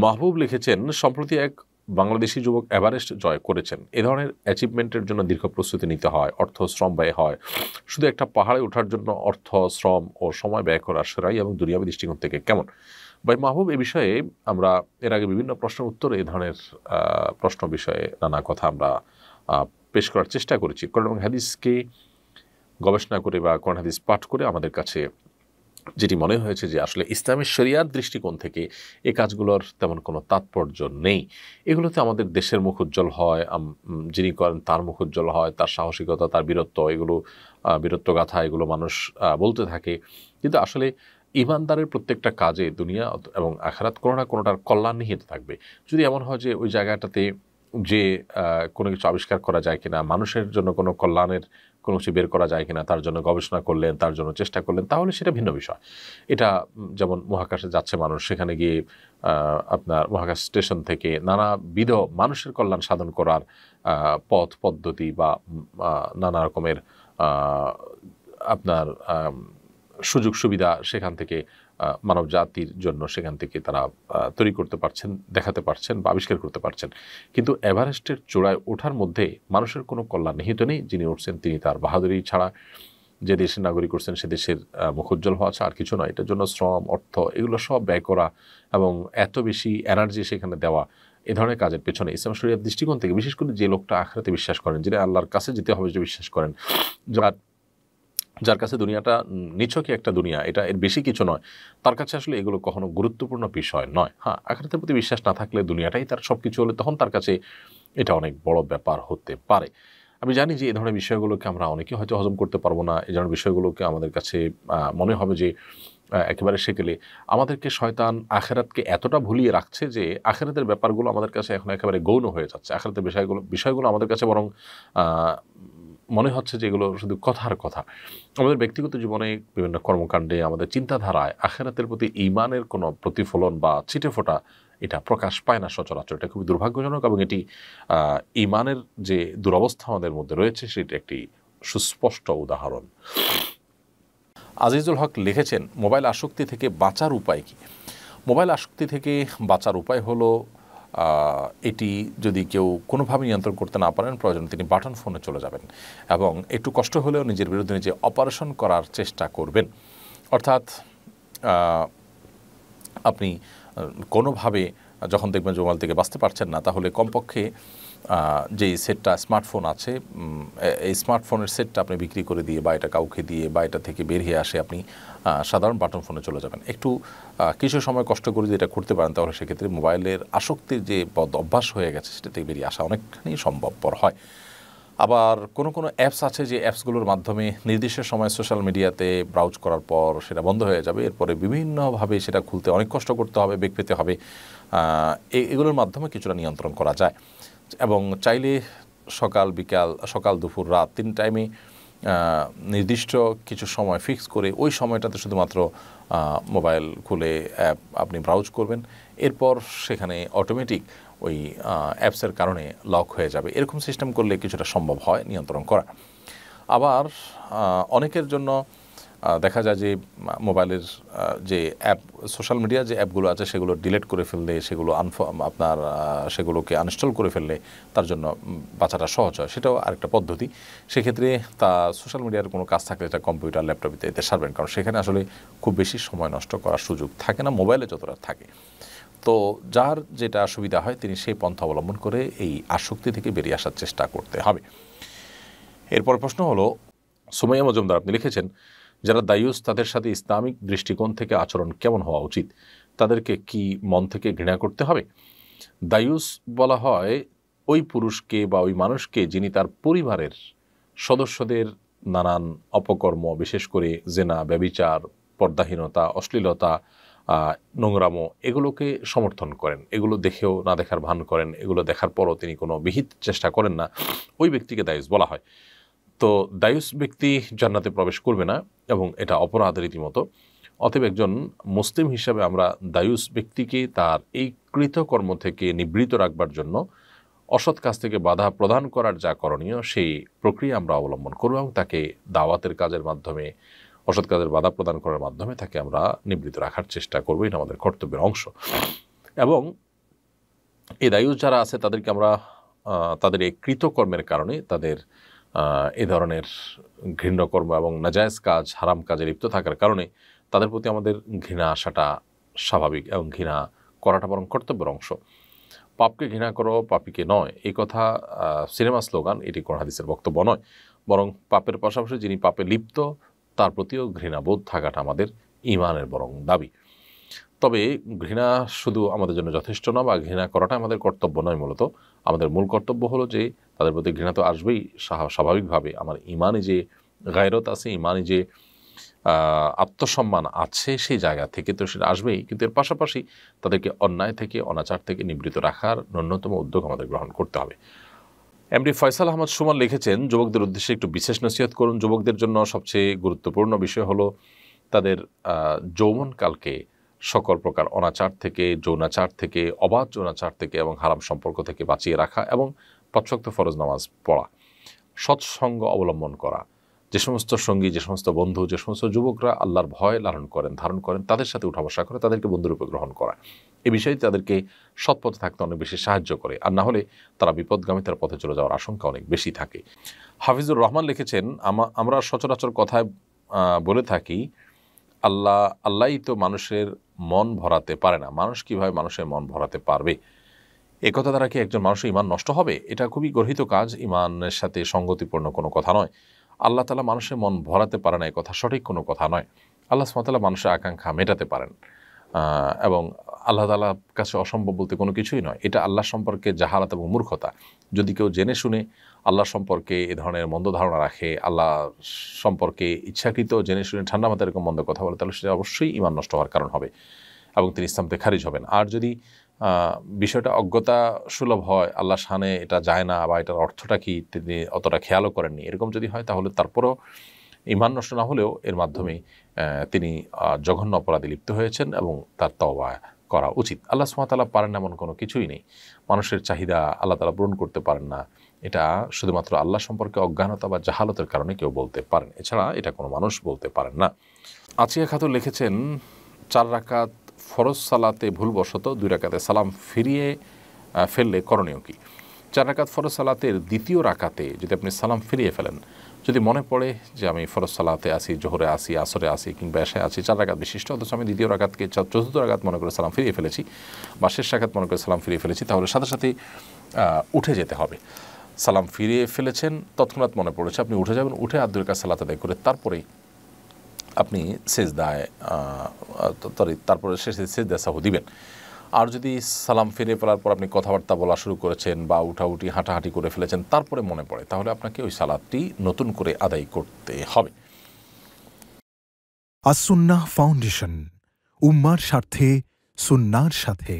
মাহবুব লিখেছেন, সম্প্রতি এক বাংলাদেশি যুবক এভারেস্ট জয় করেছেন। এ ধরনের অ্যাচিভমেন্টের জন্য দীর্ঘ প্রস্তুতি নিতে হয়, অর্থ শ্রম ব্যয় হয়। শুধু একটা পাহাড়ে ওঠার জন্য অর্থ শ্রম ও সময় ব্যয় করা সেরাই এবং দুনিয়াবী দৃষ্টিকোণ থেকে কেমন? ভাই মাহবুব, এ বিষয়ে আমরা এর আগে বিভিন্ন প্রশ্নের উত্তরে এই ধরনের প্রশ্ন বিষয়ে নানা কথা আমরা পেশ করার চেষ্টা করেছি। কোরআন এবং হাদিসকে গবেষণা করে বা কোরআন হাদিস পাঠ করে আমাদের কাছে যেটি মনে হয়েছে যে আসলে ইসলামের শরিয়ার দৃষ্টিকোণ থেকে এই কাজগুলোর তেমন কোনো তাৎপর্য নেই। এগুলোতে আমাদের দেশের মুখ উজ্জ্বল হয়, যিনি করেন তার মুখ উজ্জ্বল হয়, তার সাহসিকতা, তার বীরত্ব, এগুলো বীরত্বগাথা এগুলো মানুষ বলতে থাকে। কিন্তু আসলে ইমানদারের প্রত্যেকটা কাজে দুনিয়া এবং আখিরাত কোনো না কোনোটার কল্যাণ নিহিত থাকবে। যদি এমন হয় যে ওই জায়গাটাতে যে কোনো কিছু আবিষ্কার করা যায় কিনা, মানুষের জন্য কোনো কল্যাণের কোনো কিছু বের করা যায় কিনা, তার জন্য গবেষণা করলেন, তার জন্য চেষ্টা করলেন, তাহলে সেটা ভিন্ন বিষয়। এটা যেমন মহাকাশে যাচ্ছে মানুষ, সেখানে গিয়ে আপনার মহাকাশ স্টেশন থেকে নানাবিধ মানুষের কল্যাণ সাধন করার পথ পদ্ধতি বা নানা রকমের আপনার সুযোগ সুবিধা সেখান থেকে মানব জাতির জন্য সেখান থেকে তারা তৈরি করতে পারছেন, দেখাতে পারছেন বা আবিষ্কার করতে পারছেন। কিন্তু এভারেস্টের চূড়ায় ওঠার মধ্যে মানুষের কোনো কল্যাণ নিহিত নেই। যিনি উঠছেন তিনি তার বাহাদুরি ছাড়া, যে দেশের নাগরিক করছেন সে দেশের মুখ উজ্জ্বল হওয়া ছাড়া আর কিছু নয়। এটার জন্য শ্রম, অর্থ এগুলো সব ব্যয় করা এবং এত বেশি এনার্জি সেখানে দেওয়া, এ ধরনের কাজের পেছনে ইসলাম শরিয়ার দৃষ্টিকোণ থেকে, বিশেষ করে যে লোকটা আখিরাতে বিশ্বাস করেন, যিনি আল্লাহর কাছে যেতে হবে যে বিশ্বাস করেন, যার কাছে দুনিয়াটা নিছকই একটা দুনিয়া, এটা এর বেশি কিছু নয়, তার কাছে আসলে এগুলো কখনো গুরুত্বপূর্ণ বিষয় নয়। হ্যাঁ, আখিরাতের প্রতি বিশ্বাস না থাকলে, দুনিয়াটাই তার সব কিছু হলে, তখন তার কাছে এটা অনেক বড় ব্যাপার হতে পারে। আমি জানি যে এই ধরনের বিষয়গুলোকে আমরা অনেকে হয়তো হজম করতে পারবো না। এই ধরনের বিষয়গুলোকে আমাদের কাছে মনে হবে যে একেবারে সেকেলে আমাদেরকে শয়তান আখিরাতকে এতটা ভুলিয়ে রাখছে যে আখিরাতের ব্যাপারগুলো আমাদের কাছে এখন একেবারে গৌণ হয়ে যাচ্ছে। আখিরাতের বিষয়গুলো আমাদের কাছে বরং মনে হচ্ছে যে এগুলো শুধু কথার কথা। আমাদের ব্যক্তিগত জীবনে, বিভিন্ন কর্মকাণ্ডে, আমাদের চিন্তাধারায় আখিরাতের প্রতি ঈমানের কোনো প্রতিফলন বা ছিটেফোঁটা এটা প্রকাশ পায় না সচরাচর। এটা খুবই দুর্ভাগ্যজনক এবং এটি ঈমানের যে দুরবস্থা আমাদের মধ্যে রয়েছে সেটি একটি সুস্পষ্ট উদাহরণ। আজিজুল হক লিখেছেন, মোবাইল আসক্তি থেকে বাঁচার উপায় কী? মোবাইল আসক্তি থেকে বাঁচার উপায় হলো, এটি যদি কেউ কোনোভাবে নিয়ন্ত্রণ করতে না পারেন, প্রয়োজনে তিনি বাটন ফোনে চলে যাবেন এবং একটু কষ্ট হলেও নিজের বিরুদ্ধে নিজে অপারেশন করার চেষ্টা করবেন। অর্থাৎ আপনি কোনোভাবে যখন দেখবেন যে মোবাইল থেকে বাঁচতে পারছেন না, তাহলে কমপক্ষে যেই সেটটা স্মার্টফোন আছে, এই স্মার্টফোনের সেটটা আপনি বিক্রি করে দিয়ে বা এটা কাউকে দিয়ে বা এটা থেকে বের হয়ে আসে আপনি সাধারণ বাটন ফোনে চলে যাবেন। একটু কিছু সময় কষ্ট করে যদি এটা করতে পারেন, তাহলে সেক্ষেত্রে মোবাইলের আসক্তির যে বদ অভ্যাস হয়ে গেছে সেটা থেকে বেরিয়ে আসা অনেকখানি সম্ভবপর হয়। আবার কোনো অ্যাপস আছে যে অ্যাপসগুলোর মাধ্যমে নির্দিষ্ট সময় সোশ্যাল মিডিয়াতে ব্রাউজ করার পর সেটা বন্ধ হয়ে যাবে, এরপরে বিভিন্নভাবে সেটা খুলতে অনেক কষ্ট করতে হবে, বেগ পেতে হবে। এগুলোর মাধ্যমে কিছুটা নিয়ন্ত্রণ করা যায় এবং চাইলে সকাল দুপুর রাত 3 টাইমে নির্দিষ্ট কিছু সময় ফিক্স করে ওই সময়টাতে শুধুমাত্র মোবাইল খুলে অ্যাপ আপনি ব্রাউজ করবেন, এরপর সেখানে অটোমেটিক ওই অ্যাপসের কারণে লক হয়ে যাবে। এরকম সিস্টেম করলে কিছুটা সম্ভব হয় নিয়ন্ত্রণ করা। আবার অনেকের জন্য দেখা যায় যে মোবাইলের যে অ্যাপ, সোশ্যাল মিডিয়া যে অ্যাপগুলো আছে সেগুলো ডিলিট করে ফেললে, সেগুলোকে আনইনস্টল করে ফেললে তার জন্য বাঁচাটা সহজ হয়। সেটাও আরেকটা পদ্ধতি। সেক্ষেত্রে তা সোশ্যাল মিডিয়ার কোনো কাজ থাকলে এটা কম্পিউটার, ল্যাপটপে এতে সারবেন, কারণ সেখানে আসলে খুব বেশি সময় নষ্ট করার সুযোগ থাকে না, মোবাইলে যতটা থাকে। তো যার যেটা সুবিধা হয় তিনি সেই পন্থা অবলম্বন করে এই আসক্তি থেকে বেরিয়ে আসার চেষ্টা করতে হবে। এরপর প্রশ্ন হলো, সুমাইয়া মজুমদার আপনি লিখেছেন, যারা দায়ুস তাদের সাথে ইসলামিক দৃষ্টিকোণ থেকে আচরণ কেমন হওয়া উচিত? তাদেরকে কি মন থেকে ঘৃণা করতে হবে? দায়ুস বলা হয় ওই পুরুষকে বা ওই মানুষকে যিনি তার পরিবারের সদস্যদের নানান অপকর্ম, বিশেষ করে জেনা, ব্যভিচার, পর্দাহীনতা, অশ্লীলতা, নোংরামো এগুলোকে সমর্থন করেন, এগুলো দেখেও না দেখার ভান করেন, এগুলো দেখার পরও তিনি কোনো বিহিত চেষ্টা করেন না, ওই ব্যক্তিকে দায়ুস বলা হয়। তো দায়ুস ব্যক্তি জান্নাতে প্রবেশ করবে না এবং এটা অপরাধ রীতিমতো। অতএব একজন মুসলিম হিসাবে আমরা দায়ুস ব্যক্তিকে তার এই কৃতকর্ম থেকে নিবৃত রাখবার জন্য অসৎ কাজ থেকে বাধা প্রদান করার যা করণীয় সেই প্রক্রিয়া আমরা অবলম্বন করব এবং তাকে দাওয়াতের কাজের মাধ্যমে, অসৎ কাজের বাধা প্রদান করার মাধ্যমে তাকে আমরা নিবৃত রাখার চেষ্টা করব। এটা আমাদের কর্তব্যের অংশ। এবং এই দায়ুস যারা আছে তাদেরকে আমরা তাদের এই কৃতকর্মের কারণে তাদের এ ধরনের ঘৃণ্যকর্ম এবং নাজায়েজ কাজ হারাম কাজে লিপ্ত থাকার কারণে তাদের প্রতি আমাদের ঘৃণা আসাটা স্বাভাবিক এবং ঘৃণা করাটা বরং কর্তব্যের অংশ। পাপকে ঘৃণা করো পাপীকে নয়, এই কথা সিনেমা স্লোগান, এটি কোন হাদিসের বক্তব্য নয়। বরং পাপের পাশাপাশি যিনি পাপে লিপ্ত তার প্রতিও ঘৃণাবোধ থাকাটা আমাদের ঈমানের বরং দাবি। তবে ঘৃণা শুধু আমাদের জন্য যথেষ্ট না, বা ঘৃণা করাটা আমাদের কর্তব্য নয়। মূলত আমাদের মূল কর্তব্য হলো যে তাদের প্রতি ঘৃণা তো আসবেই স্বাভাবিকভাবে। আমার ইমানে যে গায়রত আছে, ইমানে যে আত্মসম্মান আছে সেই জায়গা থেকে তো সেটা আসবেই, কিন্তু এর পাশাপাশি তাদেরকে অন্যায় থেকে অনাচার থেকে নিবৃত্ত রাখার ন্যূনতম উদ্যোগ আমাদের গ্রহণ করতে হবে। এমডি ফয়সাল আহমদ সুমন লিখেছেন, যুবকদের উদ্দেশ্যে একটু বিশেষ নসিহত করুন। যুবকদের জন্য সবচেয়ে গুরুত্বপূর্ণ বিষয় হলো তাদের যৌবনকালকে সকল প্রকার অনাচার থেকে, যৌনাচার থেকে, অবাধ যৌনাচার থেকে এবং হারাম সম্পর্ক থেকে বাঁচিয়ে রাখা এবং ৫ ওয়াক্ত ফরজ নামাজ পড়া, সৎসঙ্গ অবলম্বন করা। যে সমস্ত সঙ্গী, যে সমস্ত বন্ধু, যে সমস্ত যুবকরা আল্লাহর ভয় ধারণ করেন তাদের সাথে উঠা বসা করে তাদেরকে বন্ধুরূপে গ্রহণ করা, এই বিষয়ে তাদেরকে সৎ পথে থাকতে অনেক বেশি সাহায্য করে। আর না হলে তারা বিপদগামিতার পথে চলে যাওয়ার আশঙ্কা অনেক বেশি থাকে। হাফিজুর রহমান লিখেছেন, আমরা সচরাচর কথায় বলে থাকি আল্লাহই তো মানুষের মন ভরাতে পারে না, মানুষ কিভাবে মানুষের মন ভরাতে পারবে? একথা দ্বারা কি একজন মানুষের ঈমান নষ্ট হবে? এটা খুবই গর্হিত কাজ, ঈমানের সাথে সঙ্গতিপূর্ণ কোনো কথা নয়। আল্লাহ তাআলা মানুষের মন ভরাতে পারে না, এ কথা সঠিক কোনো কথা নয়। আল্লাহ সুবহানাহু ওয়া তাআলা মানুষের আকাঙ্ক্ষা মেটাতে পারেন, এবং আল্লাহ তাআলার কাছে অসম্ভব বলতে কোনো কিছুই নয়। এটা আল্লাহ সম্পর্কে জাহালাত এবং মূর্খতা। যদি কেউ জেনে শুনে আল্লাহ সম্পর্কে এ ধরনের মন্দ ধারণা রাখে, আল্লাহ সম্পর্কে ইচ্ছাকৃত জেনে শুনে ঠান্ডা মাথায় এরকম মন্দ কথা বলে, তাহলে সেটা অবশ্যই ঈমান নষ্ট হওয়ার কারণ হবে এবং তিনি ইসলাম থেকে খারিজ হবেন। আর যদি বিষয়টা অজ্ঞতা সুলভ হয়, আল্লাহ শানে এটা যায় না বা এটার অর্থটা কি তিনি অতটা খেয়ালও করেননি, এরকম যদি হয় তাহলে তারপরও ঈমান নষ্ট না হলেও এর মাধ্যমে তিনি জঘন্য অপরাধে লিপ্ত হয়েছেন এবং তার তওবা করা উচিত। আল্লাহ সুবহানাহু ওয়া তাআলা পারেন এমন কোনো কিছুই নেই। মানুষের চাহিদা আল্লাহ তাআলা পূরণ করতে পারেন না, এটা শুধুমাত্র আল্লাহ সম্পর্কে অজ্ঞানতা বা জাহালতের কারণে কেউ বলতে পারেন, এছাড়া এটা কোনো মানুষ বলতে পারেন না। আচিয়া খাতুন লিখেছেন, 4 রাকাত ফরজ সালাতে ভুলবশত 2 রাকাতে সালাম ফিরিয়ে ফেললে করণীয় কি? 4 রাকাত ফরজ সালাতের দ্বিতীয় রাকাতে যদি আপনি সালাম ফিরিয়ে ফেলেন, যদি মনে পড়ে যে আমি ফরজ সালাতে আসি, জোহরে আসি, আসরে আসি কিংবা এশায় আছি, 4 রাকাত বিশিষ্ট, অথচ আমি দ্বিতীয় রাকাতকে চতুর্থ রাকাত মনে করে সালাম ফিরিয়ে ফেলেছি বা শেষ রাকাত মনে করে সালাম ফিরিয়ে ফেলেছি, তাহলে সাথে সাথে উঠে যেতে হবে। সালাম ফিরিয়ে ফেলেছেন, তৎক্ষণাৎ মনে পড়েছে, আপনি উঠে যাবেন, উঠে আর 2 রাকাত সালাত আদায় করে তারপরেই আপনি সেজদায় তারপরে শেষে সেজদা সাহু দিবেন। আর যদি সালাম ফিরে ফেলার পর আপনি কথাবার্তা বলা শুরু করেছেন বা উঠাউঠি হাঁটাহাঁটি করে ফেলেছেন, তারপরে মনে পড়ে, তাহলে আপনাকে ওই সালাতটি নতুন করে আদায় করতে হবে। আস-সুন্নাহ ফাউন্ডেশন, উম্মার স্বার্থে সুন্নাহর সাথে।